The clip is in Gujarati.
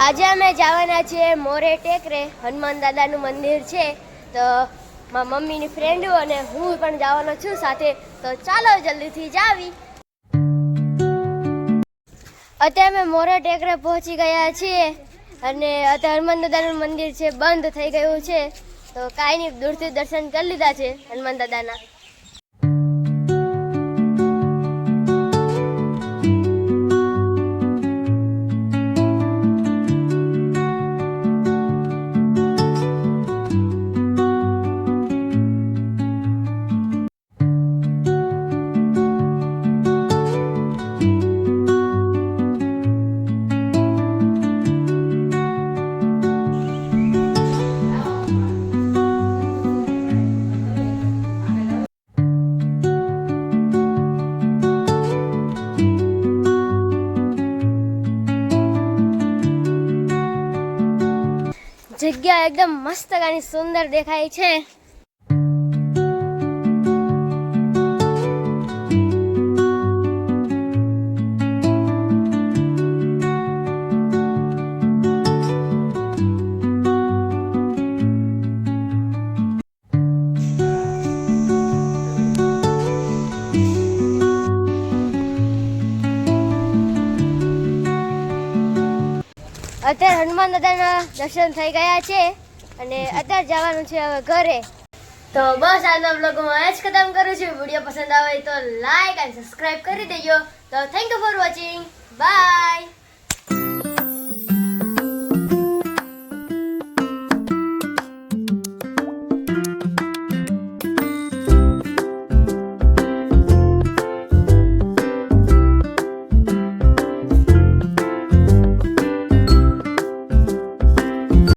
આજે અમે જવાના છીએ મોરે ટેકરે. હનુમાન દાદાનું મંદિર છે, તો મારા મમ્મીની ફ્રેન્ડો અને હું પણ જવાનો છું સાથે. તો ચાલો જલ્દીથી જાવી. અત્યારે અમે મોરે ટેકરે પહોંચી ગયા છીએ અને અત્યારે હનુમાન દાદાનું મંદિર છે બંધ થઈ ગયું છે, તો કાંઈ નહીં, દૂરથી દર્શન કરી લીધા છે હનુમાન દાદાના. જગ્યા એકદમ મસ્ત અને સુંદર દેખાય છે. અત્યારે હનુમાન દાદાના દર્શન થઈ ગયા છે અને અત્યારે જવાનું છે હવે ઘરે. તો બસ આજનો બ્લોગ હું જ ખતમ કરું છું. વિડીયો પસંદ આવે તો લાઈક અને સબસ્ક્રાઇબ કરી દેજો. તો thank you for watching. By.